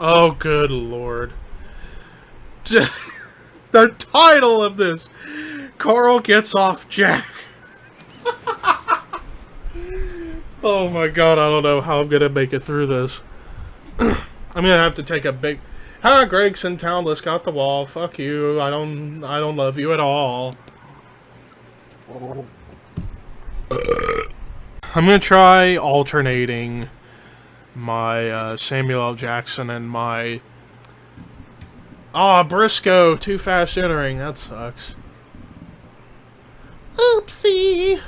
Oh, good lord. The title of this. Carl gets off Jack. Oh my god, I don't know how I'm gonna make it through this. I'm gonna have to take a big... Hi, Greg's in town, let's go out the wall. Fuck you, I don't love you at all. I'm gonna try alternating my Samuel L. Jackson and my... Briscoe, too fast entering, that sucks. Oopsie!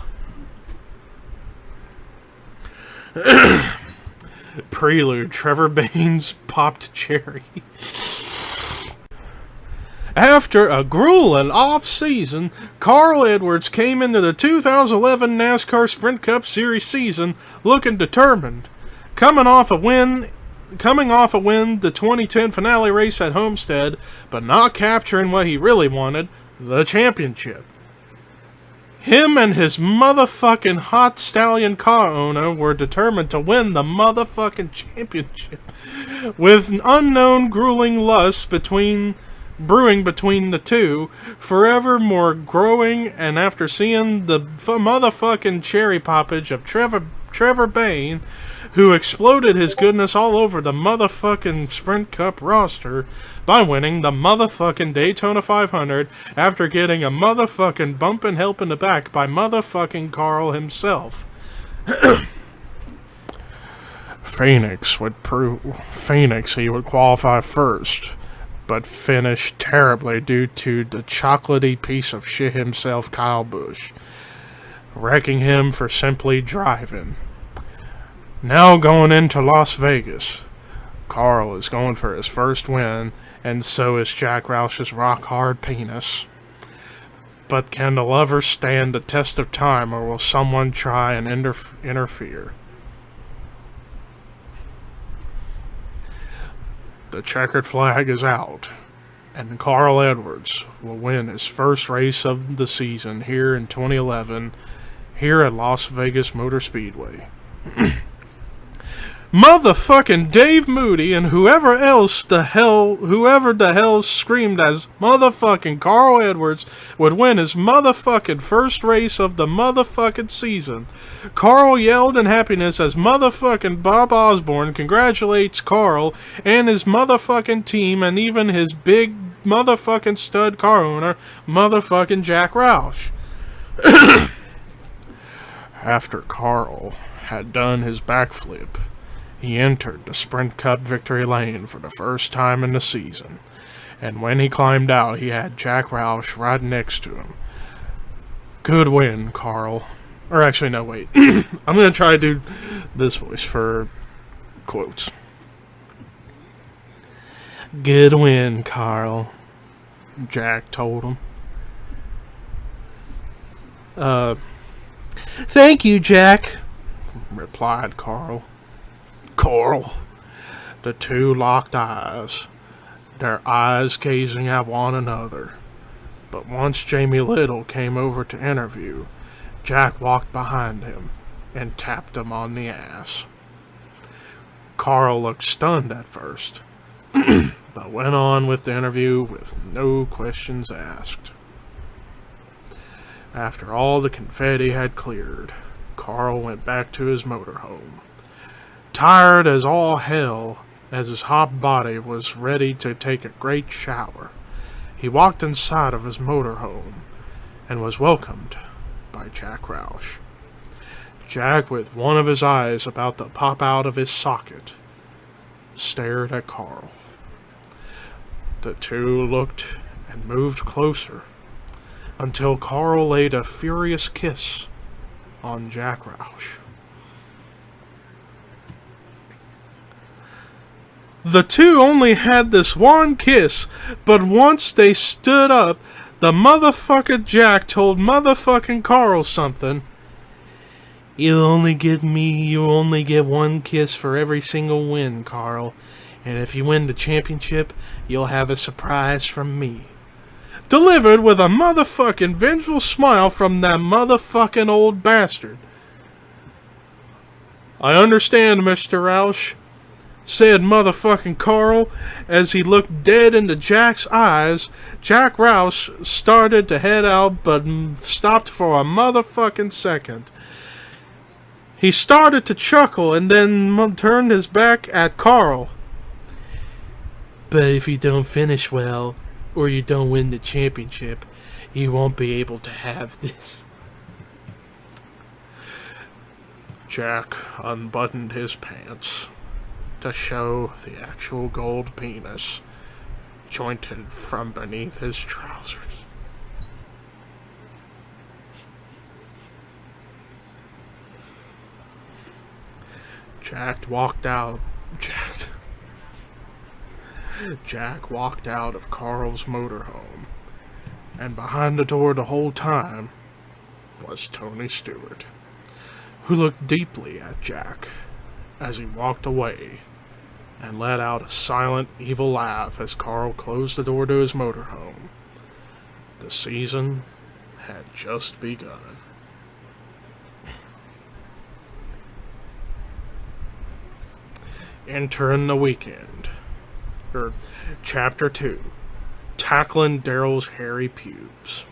Prelude, Trevor Baines popped cherry. After a grueling off-season, Carl Edwards came into the 2011 NASCAR Sprint Cup Series season looking determined. Coming off a win the 2010 finale race at Homestead, but not capturing what he really wanted, the championship. Him and his motherfucking hot stallion car owner were determined to win the motherfucking championship, with unknown grueling lust brewing between the two, forevermore growing, and after seeing the motherfucking cherry poppage of Trevor Bain, who exploded his goodness all over the motherfucking Sprint Cup roster by winning the motherfucking Daytona 500 after getting a motherfucking bump and help in the back by motherfucking Carl himself. Phoenix, he would qualify first, but finished terribly due to the chocolatey piece of shit himself, Kyle Busch, wrecking him for simply driving. Now going into Las Vegas, Carl is going for his first win, and so is Jack Roush's rock-hard penis. But can the lovers stand the test of time, or will someone try and interfere? The checkered flag is out, and Carl Edwards will win his first race of the season here in 2011, here at Las Vegas Motor Speedway. Motherfucking Dave Moody and whoever the hell screamed as motherfucking Carl Edwards would win his motherfucking first race of the motherfucking season. Carl yelled in happiness as motherfucking Bob Osborne congratulates Carl and his motherfucking team and even his big motherfucking stud car owner, motherfucking Jack Roush. After Carl had done his backflip, he entered the Sprint Cup victory lane for the first time in the season, and when he climbed out, he had Jack Roush right next to him. Good win, Carl. Or actually, no, wait. I'm going to try to do this voice for quotes. Good win, Carl, Jack told him. Thank you, Jack, replied Carl. The two locked eyes, their eyes gazing at one another. But once Jamie Little came over to interview, Jack walked behind him and tapped him on the ass. Carl looked stunned at first, but went on with the interview with no questions asked. After all the confetti had cleared, Carl went back to his motorhome. Tired as all hell, as his hot body was ready to take a great shower, he walked inside of his motorhome and was welcomed by Jack Roush. Jack, with one of his eyes about to pop out of his socket, stared at Carl. The two looked and moved closer until Carl laid a furious kiss on Jack Roush. The two only had this one kiss, but once they stood up, the motherfucker Jack told motherfucking Carl something. You only get one kiss for every single win, Carl. And if you win the championship, you'll have a surprise from me. Delivered with a motherfucking vengeful smile from that motherfucking old bastard. I understand, Mr. Roush. said motherfucking Carl as he looked dead into Jack's eyes. Jack Roush started to head out, but stopped for a motherfucking second. He started to chuckle and then turned his back at Carl. But if you don't finish well, or you don't win the championship, you won't be able to have this. Jack unbuttoned his pants to show the actual gold penis jointed from beneath his trousers. Jack walked out of Carl's motorhome, and behind the door the whole time was Tony Stewart, who looked deeply at Jack as he walked away and let out a silent, evil laugh as Carl closed the door to his motorhome. The season had just begun. Entering the weekend. Chapter 2. Tackling Daryl's hairy pubes.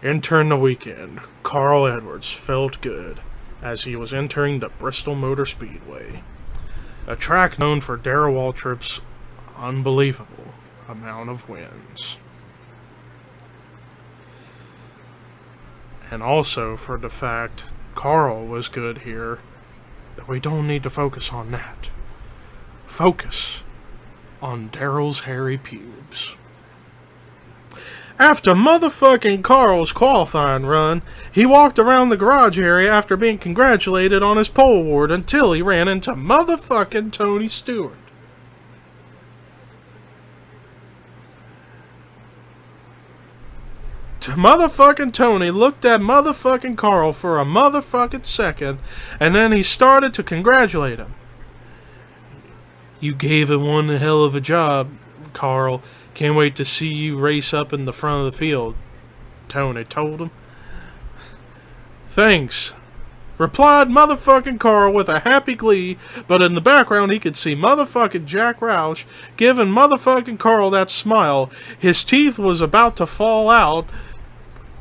Entering the weekend, Carl Edwards felt good as he was entering the Bristol Motor Speedway, a track known for Daryl Waltrip's unbelievable amount of wins. And also for the fact Carl was good here, but we don't need to focus on that. Focus on Daryl's hairy pubes. After motherfucking Carl's qualifying run, he walked around the garage area after being congratulated on his pole award until he ran into motherfucking Tony Stewart. Motherfucking Tony looked at motherfucking Carl for a motherfucking second, and then he started to congratulate him. You gave it one hell of a job, Carl. Can't wait to see you race up in the front of the field, Tony told him. Thanks, replied motherfucking Carl with a happy glee, but in the background he could see motherfucking Jack Roush giving motherfucking Carl that smile. His teeth was about to fall out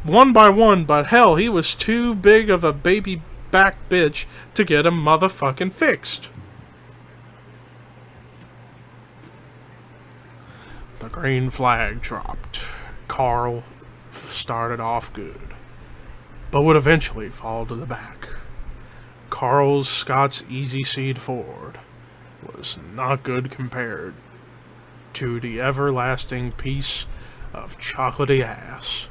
one by one, but hell, he was too big of a baby back bitch to get him motherfucking fixed. The green flag dropped. Carl started off good, but would eventually fall to the back. Carl's Scott's Easy Seed Ford was not good compared to the everlasting piece of chocolatey ass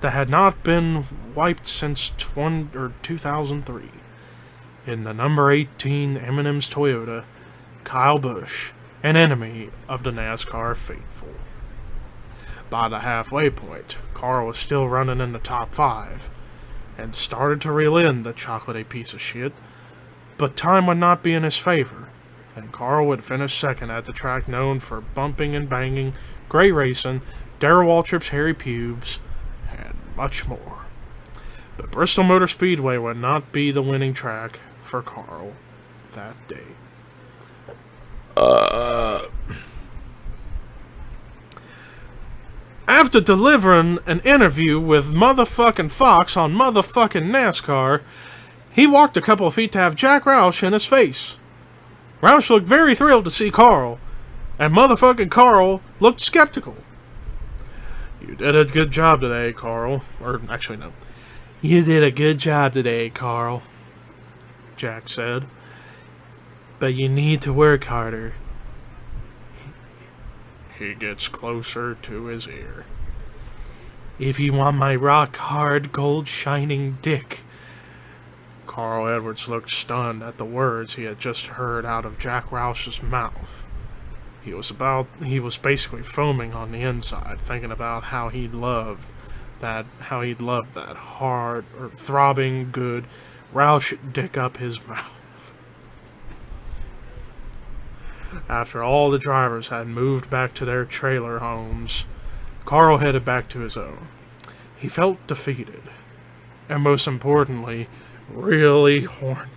that had not been wiped since 2003. In the number 18 M&M's Toyota, Kyle Busch, an enemy of the NASCAR faithful. By the halfway point, Carl was still running in the top 5, and started to reel in the chocolatey piece of shit, but time would not be in his favor, and Carl would finish second at the track known for bumping and banging, great racing, Darryl Waltrip's hairy pubes, and much more. But Bristol Motor Speedway would not be the winning track for Carl that day. After delivering an interview with motherfucking Fox on motherfucking NASCAR, he walked a couple of feet to have Jack Roush in his face. Roush looked very thrilled to see Carl, and motherfucking Carl looked skeptical. You did a good job today, Carl. Or, actually, no. You did a good job today, Carl, Jack said. But you need to work harder. He gets closer to his ear. If you want my rock-hard, gold-shining dick. Carl Edwards looked stunned at the words he had just heard out of Jack Roush's mouth. He was basically foaming on the inside, thinking about how he'd loved that hard, or throbbing, good Roush dick up his mouth. After all the drivers had moved back to their trailer homes, Carl headed back to his own. He felt defeated, and most importantly, really horny.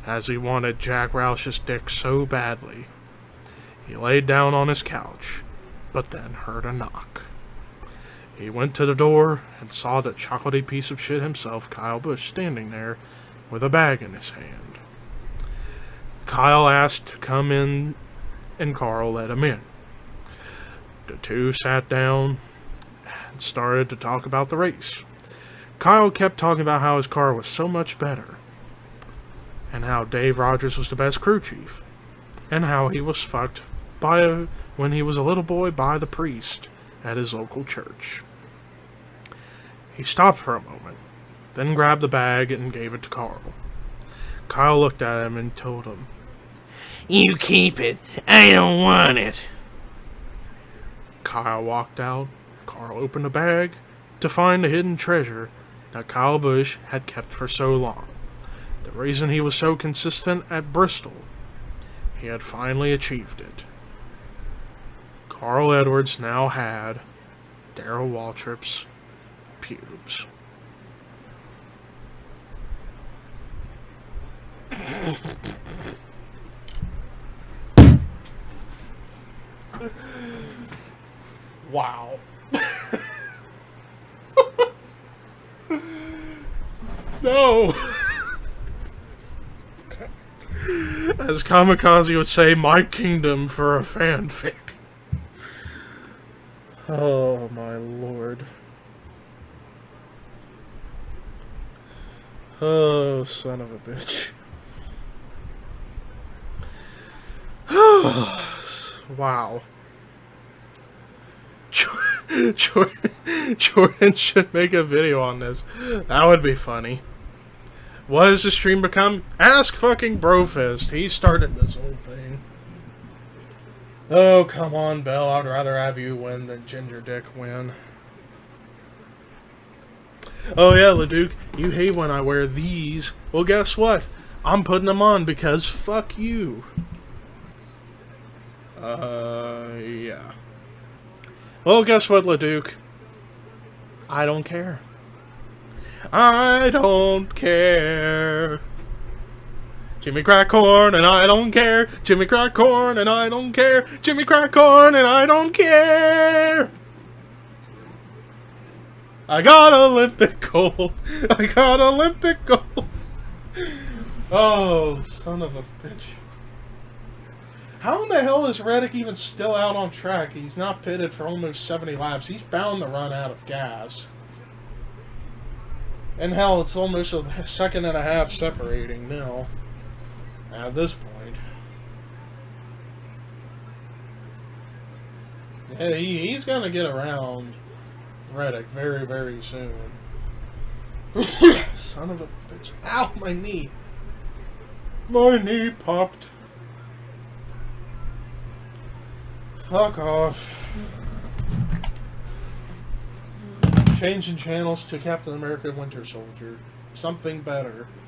as he wanted Jack Roush's dick so badly. He laid down on his couch, but then heard a knock. He went to the door and saw the chocolatey piece of shit himself, Kyle Busch, standing there with a bag in his hand. Kyle asked to come in, and Carl let him in. The two sat down and started to talk about the race. Kyle kept talking about how his car was so much better, and how Dave Rogers was the best crew chief, and how he was fucked when he was a little boy by the priest at his local church. He stopped for a moment, then grabbed the bag and gave it to Carl. Kyle looked at him and told him, "You keep it. I don't want it." Kyle walked out. Carl opened the bag to find the hidden treasure that Kyle Busch had kept for so long. The reason he was so consistent at Bristol. He had finally achieved it. Carl Edwards now had Darrell Waltrip's pubes. Wow. No. As Kamikaze would say, my kingdom for a fanfic. Oh my lord. Oh, son of a bitch. Wow. Jordan should make a video on this. That would be funny. What has the stream become? Ask fucking Brofist. He started this whole thing. Oh, come on, Belle. I'd rather have you win than Ginger Dick win. Oh yeah, Leduc, you hate when I wear these. Well, guess what? I'm putting them on because fuck you. Yeah. Well, guess what, Leduc? I don't care. I don't care. Jimmy Crack Corn and I don't care. Jimmy Crack Corn and I don't care. Jimmy Crack Corn and I don't care. I got Olympic gold. I got Olympic gold. Oh, son of a bitch. How in the hell is Reddick even still out on track? He's not pitted for almost 70 laps. He's bound to run out of gas. And hell, it's almost a second and a half separating now. At this point. Yeah, he's gonna get around Reddick very, very soon. Son of a bitch. Ow, my knee. My knee popped. Fuck off. Changing channels to Captain America Winter Soldier. Something better.